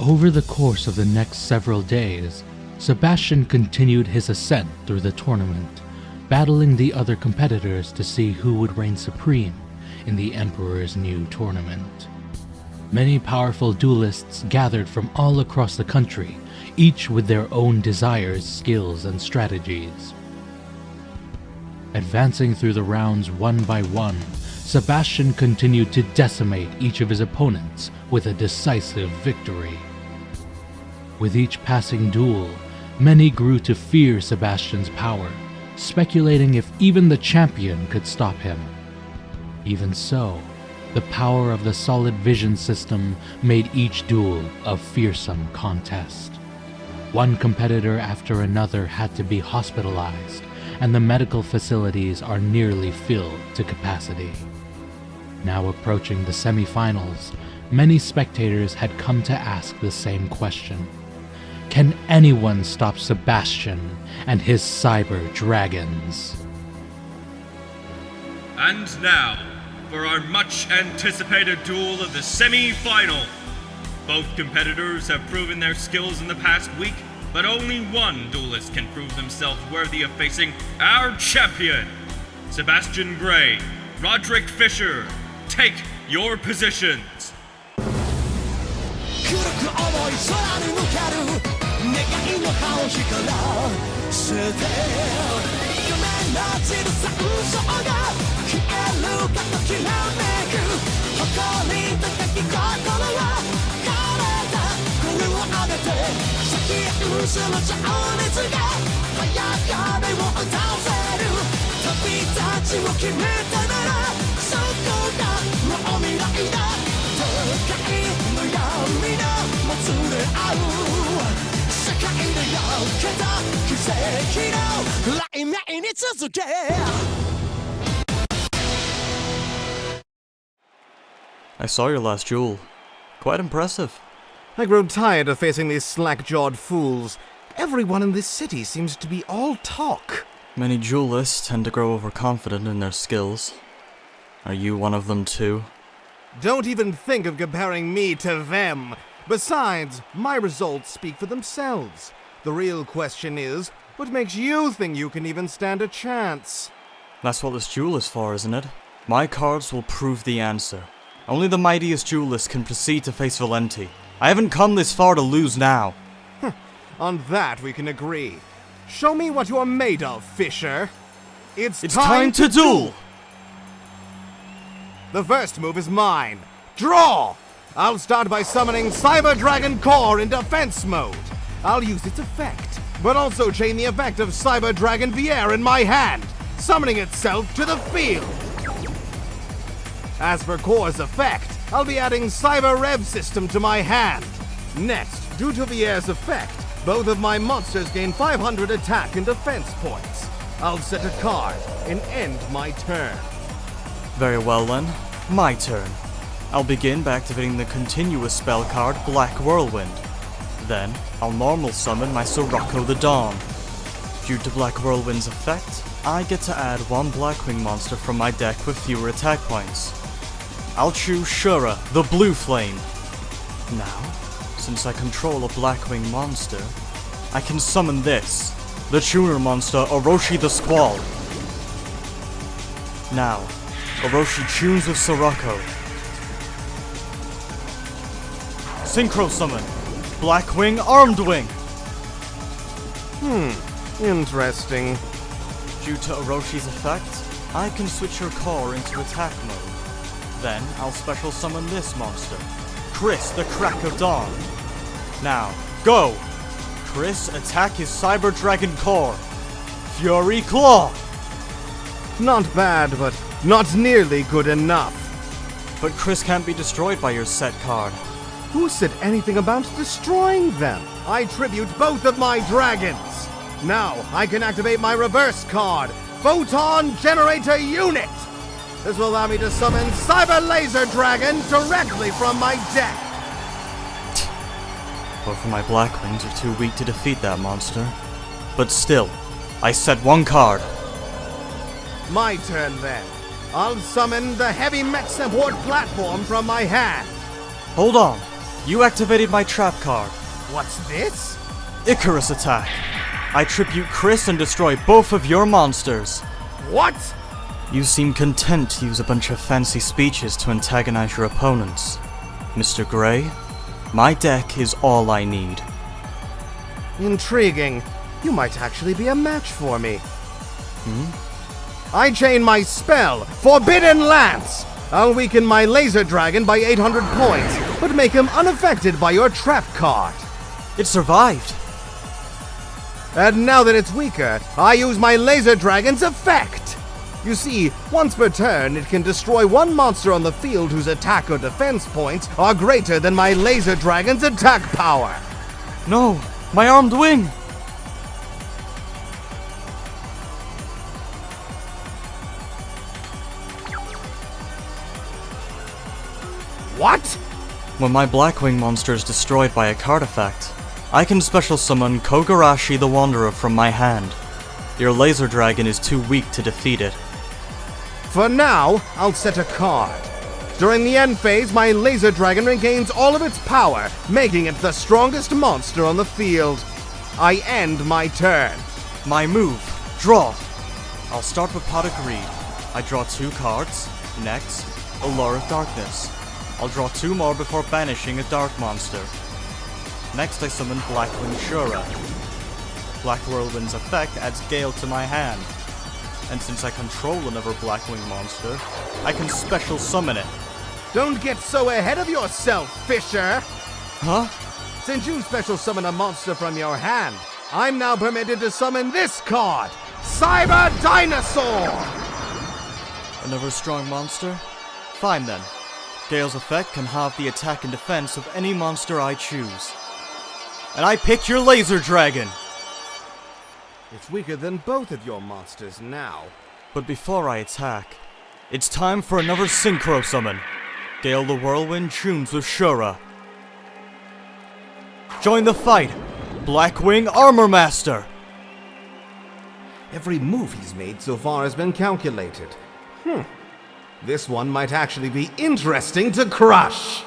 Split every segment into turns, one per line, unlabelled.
Over the course of the next several days, Sebastian continued his ascent through the tournament, battling the other competitors to see who would reign supreme in the Emperor's new tournament. Many powerful duelists gathered from all across the country, each with their own desires, skills, and strategies. Advancing through the rounds one by one, Sebastian continued to decimate each of his opponents with a decisive victory. With each passing duel, many grew to fear Sebastian's power, speculating if even the champion could stop him. Even so, the power of the solid vision system made each duel a fearsome contest. One competitor after another had to be hospitalized, and the medical facilities are nearly filled to capacity. Now approaching the semi-finals, many spectators had come to ask the same question. Can anyone stop Sebastian and his cyber dragons?
And now, for our much-anticipated duel of the semi-final. Both competitors have proven their skills in the past week, but only one duelist can prove themselves worthy of facing our champion. Sebastian Gray, Rodrik Fisher, take your positions.
社会でよけた奇跡の雷鳴に続け
I saw your last duel. Quite impressive.
I grow tired of facing these slack-jawed fools. Everyone in this city seems to be all talk.
Many duelists tend to grow overconfident in their skills. Are you one of them too?
Don't even think of comparing me to them. Besides, my results speak for themselves. The real question is, what makes you think you can even stand a chance?
That's what this duel is for, isn't it? My cards will prove the answer. Only the mightiest duelist can proceed to face Valenti. I haven't come this far to lose now.
On that we can agree. Show me what you're made of, Fisher. It's
time to duel!
The first move is mine. Draw! I'll start by summoning Cyber Dragon Core in defense mode. I'll use its effect, but also chain the effect of Cyber Dragon VR in my hand, summoning itself to the field. As for Core's effect, I'll be adding Cyber Rev System to my hand. Next, due to VR's effect, both of my monsters gain 500 attack and defense points. I'll set a card and end my turn.
Very well then, my turn. I'll begin by activating the continuous spell card Black Whirlwind. Then, I'll normal summon my Sirocco the Dawn. Due to Black Whirlwind's effect, I get to add one Blackwing monster from my deck with fewer attack points. I'll choose Shura, the Blue Flame. Now, since I control a Blackwing monster, I can summon this, the tuner monster Orochi the Squall. Now, Orochi tunes with Sirocco. Synchro Summon, Blackwing Armed Wing.
Interesting.
Due to Oroshi's effect, I can switch her core into attack mode. Then, I'll special summon this monster, Chris the Crack of Dawn. Now, go! Chris, attack his Cyber Dragon Core. Fury Claw!
Not bad, but not nearly good enough.
But Chris can't be destroyed by your set card.
Who said anything about destroying them? I tribute both of my dragons. Now I can activate my reverse card, Photon Generator Unit. This will allow me to summon Cyber Laser Dragon directly from my deck.
Both of my Blackwings are too weak to defeat that monster. But still, I set one card.
My turn then. I'll summon the Heavy Mech Support Platform from my hand.
Hold on. You activated my trap card.
What's this?
Icarus attack. I tribute Chris and destroy both of your monsters.
What?
You seem content to use a bunch of fancy speeches to antagonize your opponents. Mr. Gray, my deck is all I need.
Intriguing. You might actually be a match for me. I chain my spell, Forbidden Lance. I'll weaken my laser dragon by 800 points, but make him unaffected by your trap card.
It survived.
And now that it's weaker, I use my laser dragon's effect. You see, once per turn, it can destroy one monster on the field whose attack or defense points are greater than my laser dragon's attack power.
No, my armed wing.
What?
When my Blackwing monster is destroyed by a card effect, I can special summon Kogarashi the Wanderer from my hand. Your laser dragon is too weak to defeat it.
For now, I'll set a card. During the end phase, my laser dragon regains all of its power, making it the strongest monster on the field. I end my turn.
My move, draw. I'll start with Pot of Greed. I draw 2 cards. Next, Allure of Darkness. I'll draw 2 more before banishing a dark monster. Next I summon Blackwing Shura. Black Whirlwind's effect adds Gale to my hand. And since I control another Blackwing monster, I can special summon it.
Don't get so ahead of yourself, Fisher!
Huh?
Since you special summon a monster from your hand, I'm now permitted to summon this card, Cyber Dinosaur!
Another strong monster? Fine then. Gale's effect can halve the attack and defense of any monster I choose. And I pick your laser dragon!
It's weaker than both of your monsters now.
But before I attack, it's time for another Synchro Summon. Gale the Whirlwind tunes with Shura. Join the fight, Blackwing Armor Master!
Every move he's made so far has been calculated. This one might actually be interesting to crush!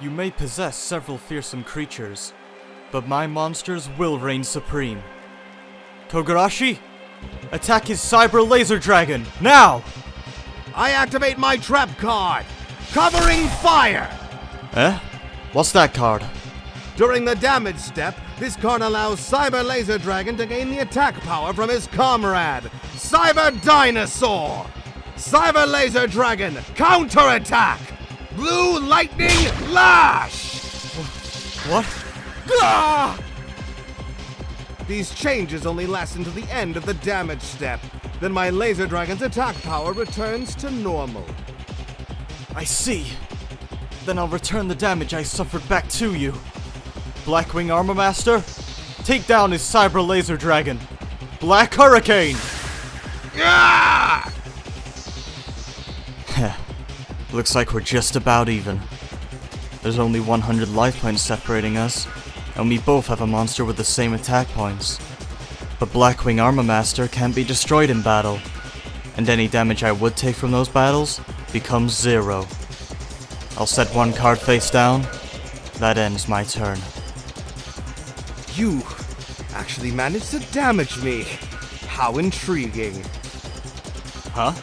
You may possess several fearsome creatures, but my monsters will reign supreme. Kogarashi, attack his Cyber Laser Dragon, now!
I activate my trap card, Covering Fire!
What's that card?
During the damage step, this card allows Cyber Laser Dragon to gain the attack power from his comrade, Cyber Dinosaur! Cyber Laser Dragon, counterattack! Blue Lightning Lash!
What?
Ah! These changes only last until the end of the damage step. Then my Laser Dragon's attack power returns to normal.
I see. Then I'll return the damage I suffered back to you. Blackwing Armor Master, take down his Cyber Laser Dragon. Black Hurricane!
Ah!
Looks like we're just about even. There's only 100 life points separating us, and we both have a monster with the same attack points. But Blackwing Armor Master can't be destroyed in battle, and any damage I would take from those battles becomes 0. I'll set 1 card face down. That ends my turn.
You actually managed to damage me. How intriguing.
Huh?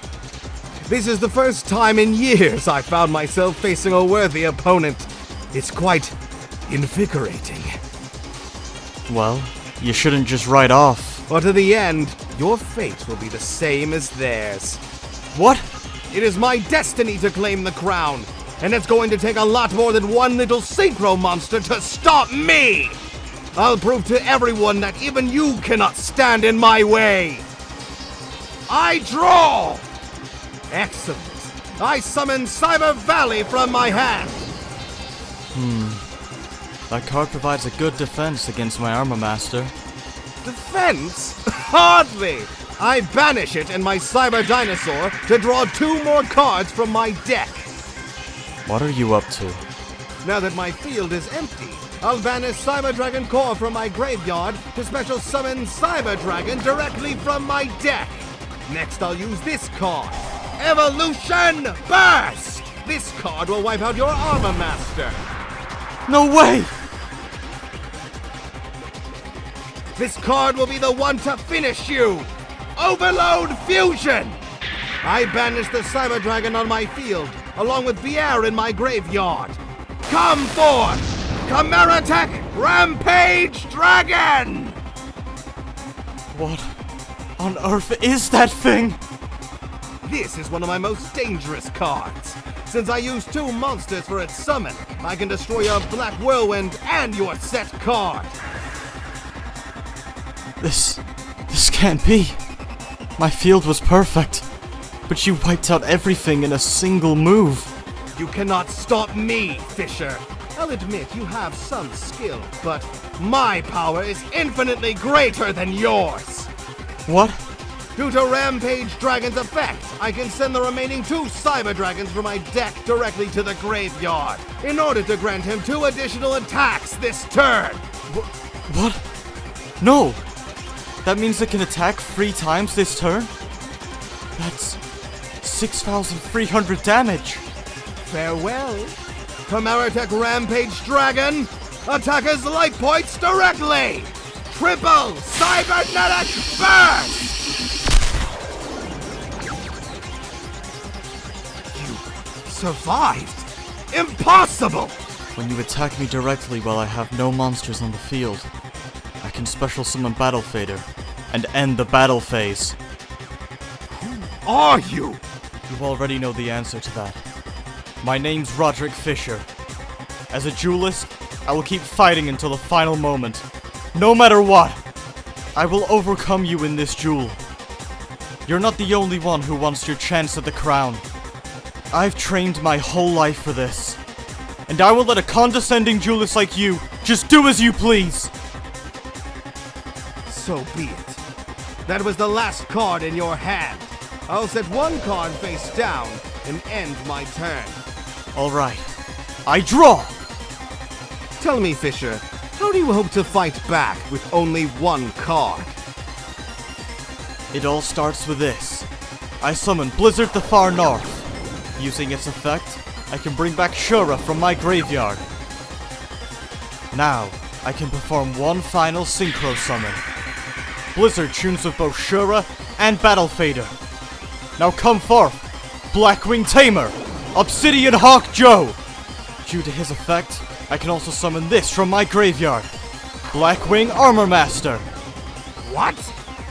This is the first time in years I found myself facing a worthy opponent. It's quite invigorating.
Well, you shouldn't just write off.
But to the end, your fate will be the same as theirs.
What?
It is my destiny to claim the crown, and it's going to take a lot more than one little synchro monster to stop me! I'll prove to everyone that even you cannot stand in my way! I draw! Excellent. I summon Cyber Valley from my hand.
That card provides a good defense against my Armor Master.
Defense? Hardly! I banish it and my Cyber Dinosaur to draw 2 more cards from my deck.
What are you up to?
Now that my field is empty, I'll banish Cyber Dragon Core from my graveyard to special summon Cyber Dragon directly from my deck. Next I'll use this card, Evolution Burst! This card will wipe out your Armor Master.
No way!
This card will be the one to finish you! Overload Fusion! I banish the Cyber Dragon on my field, along with Bier in my graveyard. Come forth! Animatic Rampage Dragon!
What on earth is that thing?
This is one of my most dangerous cards. Since I use 2 monsters for its summon, I can destroy your Black Whirlwind and your set card.
This can't be. My field was perfect, but you wiped out everything in a single move.
You cannot stop me, Fisher. I'll admit you have some skill, but my power is infinitely greater than yours.
What?
Due to Rampage Dragon's effect, I can send the remaining 2 Cyber Dragons from my deck directly to the graveyard, in order to grant him 2 additional attacks this turn.
What? No! That means it can attack 3 times this turn? That's 6,300 damage!
Farewell. Animatic Rampage Dragon, attack his life points directly! Triple Cybernetic Burst! You survived! Impossible!
When you attack me directly while I have no monsters on the field, I can special summon Battle Fader and end the battle phase.
Who are you?
You already know the answer to that. My name's Rodrik Fisher. As a duelist, I will keep fighting until the final moment. No matter what, I will overcome you in this duel. You're not the only one who wants your chance at the crown. I've trained my whole life for this. And I will let a condescending duelist like you just do as you please.
So be it. That was the last card in your hand. I'll set 1 card face down and end my turn.
Alright, I draw!
Tell me, Fisher, how do you hope to fight back with only 1 card?
It all starts with this. I summon Blizzard the Far North. Using its effect, I can bring back Shura from my graveyard. Now, I can perform 1 final Synchro Summon. Blizzard tunes with both Shura and Battle Fader. Now come forth, Blackwing Tamer, Obsidian Hawk Joe! Due to his effect, I can also summon this from my graveyard. Blackwing Armor Master.
What?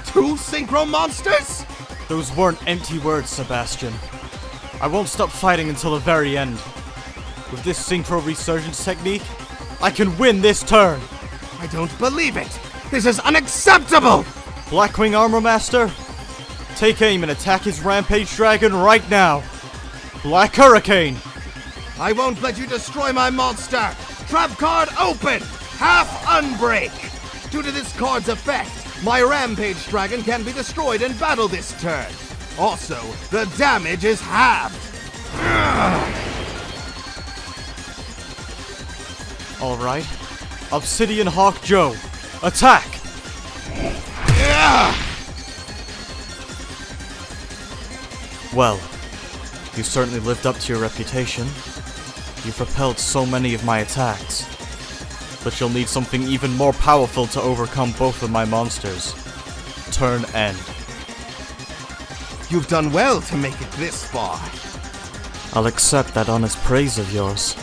2 Synchro Monsters?
Those weren't empty words, Sebastian. I won't stop fighting until the very end. With this Synchro Resurgence technique, I can win this turn!
I don't believe it! This is unacceptable!
Blackwing Armor Master, take aim and attack his Rampage Dragon right now. Black Hurricane!
I won't let you destroy my monster! Trap card open! Half Unbreak! Due to this card's effect, my Rampage Dragon can be destroyed in battle this turn. Also, the damage is halved!
Alright. Obsidian Hawk Joe, attack! Well, you certainly lived up to your reputation. You've repelled so many of my attacks. But you'll need something even more powerful to overcome both of my monsters. Turn end.
You've done well to make it this far.
I'll accept that honest praise of yours.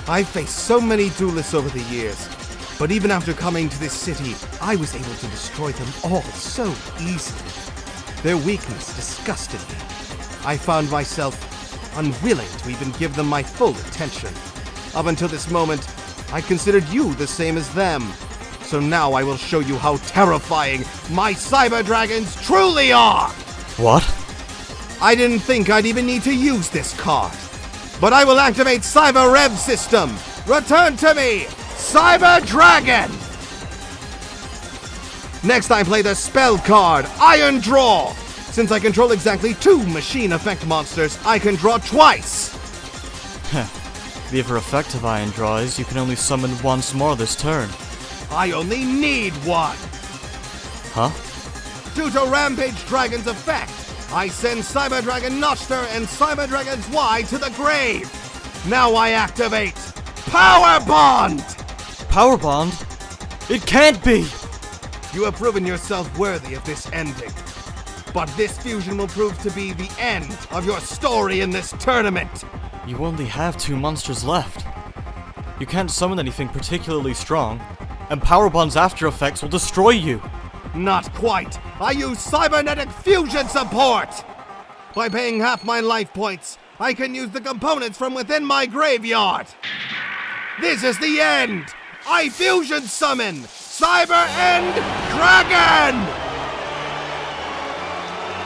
I've faced so many duelists over the years, but even after coming to this city, I was able to destroy them all so easily. Their weakness disgusted me. I found myself unwilling to even give them my full attention. Up until this moment, I considered you the same as them. So now I will show you how terrifying my Cyber Dragons truly are!
What?
I didn't think I'd even need to use this card. But I will activate Cyber Rev System! Return to me, Cyber Dragon! Next I play the spell card, Iron Draw! Since I control exactly 2 machine effect monsters, I can draw twice!
The other effect of Iron Draw is you can only summon once more this turn.
I only need 1!
Huh?
Due to Rampage Dragon's effect, I send Cyber Dragon Noster and Cyber Dragon's Y to the grave! Now I activate Power Bond!
Power Bond? It can't be!
You have proven yourself worthy of this ending. But this fusion will prove to be the end of your story in this tournament.
You only have 2 monsters left. You can't summon anything particularly strong, and Power Bond's after effects will destroy you.
Not quite. I use cybernetic fusion support! By paying half my life points, I can use the components from within my graveyard. This is the end! I fusion summon Cyber End Dragon!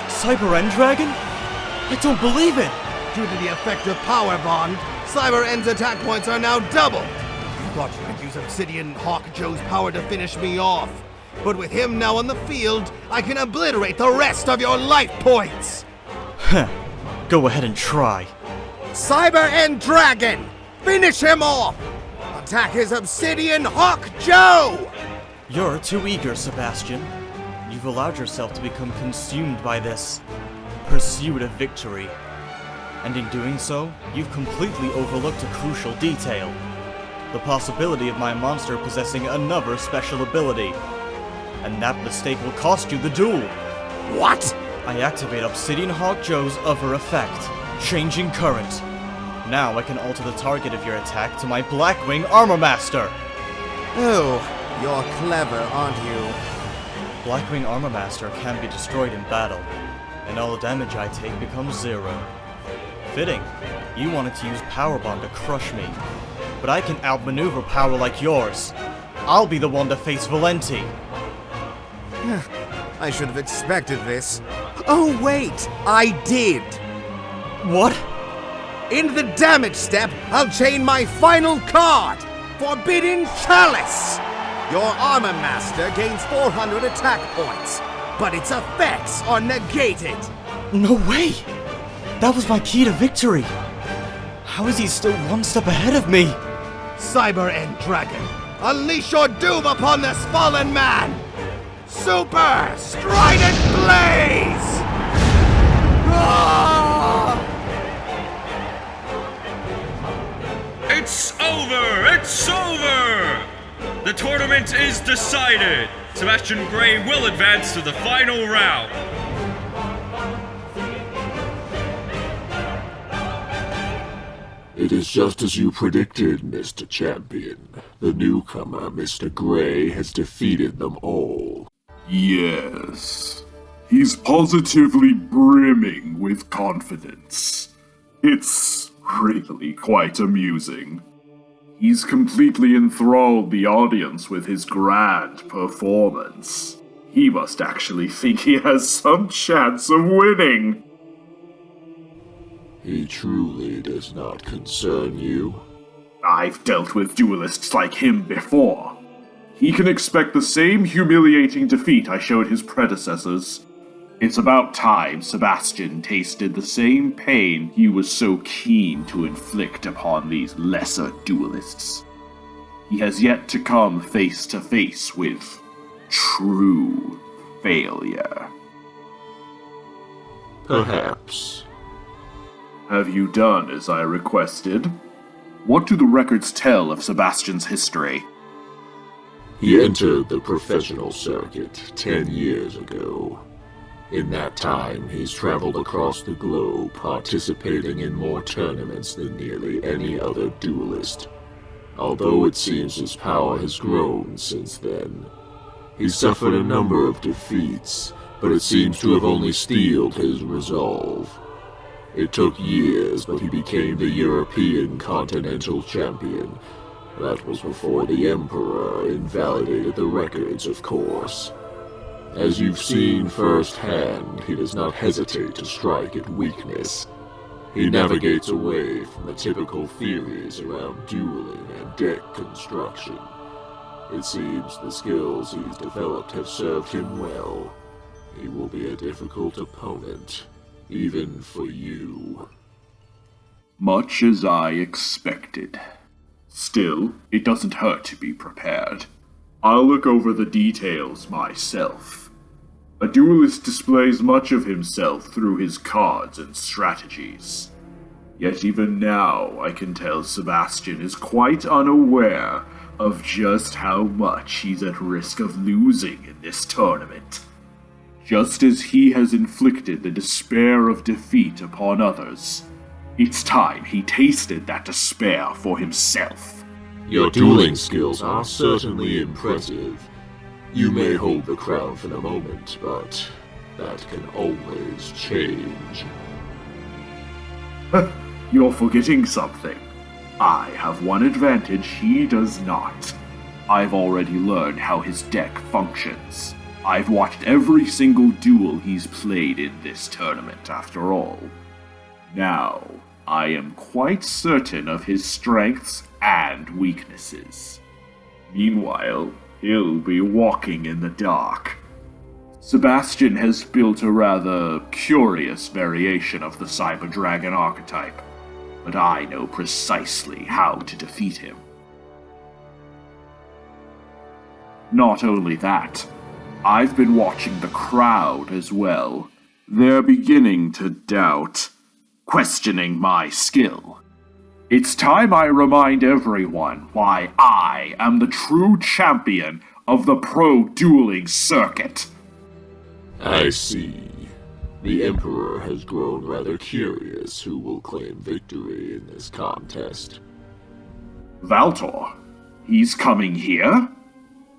Cyber End Dragon? I don't believe it!
Due to the effect of Power Bond, Cyber End's attack points are now doubled. You thought you could use Obsidian Hawkjoe's power to finish me off. But with him now on the field, I can obliterate the rest of your life points!
Heh. Go ahead and try.
Cyber End Dragon! Finish him off! Attack his Obsidian Hawkjoe!
You're too eager, Sebastian. You've allowed yourself to become consumed by this pursuit of victory. And in doing so, you've completely overlooked a crucial detail. The possibility of my monster possessing another special ability. And that mistake will cost you the duel.
What?
I activate Obsidian Hawkjoe's other effect, changing current. Now I can alter the target of your attack to my Blackwing Armor Master.
Oh, you're clever, aren't you?
Blackwing Armor Master can be destroyed in battle, and all the damage I take becomes 0. Fitting. You wanted to use Power Bond to crush me, but I can outmaneuver power like yours. I'll be the one to face Valenti.
I should have expected this. Oh wait, I did!
What?
In the damage step, I'll chain my final card! Forbidden Chalice! Your Armor Master gains 400 attack points, but its effects are negated!
No way! That was my key to victory! How is he still one step ahead of me?
Cyber End Dragon, unleash your doom upon this fallen man! Super Strident Blaze! Ah!
It's over! It's over! The tournament is decided! Sebastian Gray will advance to the final round.
It is just as you predicted, Mr. Champion. The newcomer, Mr. Gray, has defeated them all.
Yes. He's positively brimming with confidence. It's really quite amusing. He's completely enthralled the audience with his grand performance. He must actually think he has some chance of winning.
He truly does not concern you.
I've dealt with duelists like him before. He can expect the same humiliating defeat I showed his predecessors. It's about time Sebastian tasted the same pain he was so keen to inflict upon these lesser duelists. He has yet to come face to face with true failure.
Perhaps.
Have you done as I requested? What do the records tell of Sebastian's history?
He entered the professional circuit 10 years ago. In that time, he's traveled across the globe, participating in more tournaments than nearly any other duelist. Although it seems his power has grown since then. He's suffered a number of defeats, but it seems to have only steeled his resolve. It took years, but he became the European Continental Champion. That was before the Emperor invalidated the records, of course. As you've seen firsthand, he does not hesitate to strike at weakness. He navigates away from the typical theories around dueling and deck construction. It seems the skills he's developed have served him well. He will be a difficult opponent, even for you.
Much as I expected. Still, it doesn't hurt to be prepared. I'll look over the details myself. A duelist displays much of himself through his cards and strategies. Yet even now, I can tell Sebastian is quite unaware of just how much he's at risk of losing in this tournament. Just as he has inflicted the despair of defeat upon others, it's time he tasted that despair for himself.
Your dueling skills are certainly impressive. You may hold the crown for the moment, but that can always change.
You're forgetting something. I have one advantage he does not. I've already learned how his deck functions. I've watched every single duel he's played in this tournament, after all. Now, I am quite certain of his strengths and weaknesses. Meanwhile, he'll be walking in the dark. Sebastian has built a rather curious variation of the Cyber Dragon archetype, but I know precisely how to defeat him. Not only that, I've been watching the crowd as well. They're beginning to doubt, questioning my skill. It's time I remind everyone why I am the true champion of the pro-dueling circuit.
I see. The Emperor has grown rather curious who will claim victory in this contest.
Valtor? He's coming here?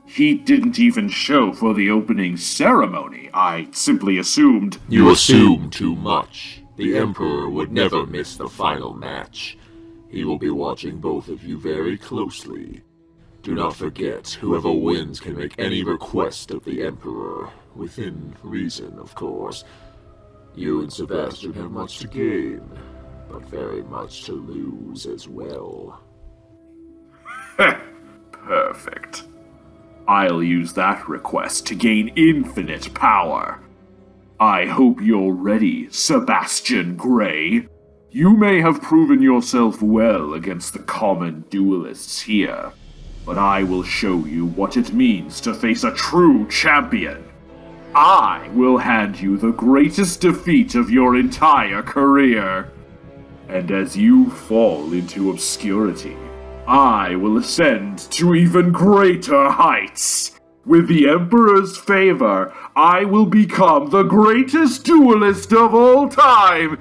He didn't even show for the opening ceremony. I simply assumed...
You assume too much. The Emperor would never miss the final match. He will be watching both of you very closely. Do not forget, whoever wins can make any request of the Emperor, within reason, of course. You and Sebastian have much to gain, but very much to lose as well.
Perfect. I'll use that request to gain infinite power. I hope you're ready, Sebastian Gray. You may have proven yourself well against the common duelists here, but I will show you what it means to face a true champion. I will hand you the greatest defeat of your entire career. And as you fall into obscurity, I will ascend to even greater heights. With the Emperor's favor, I will become the greatest duelist of all time.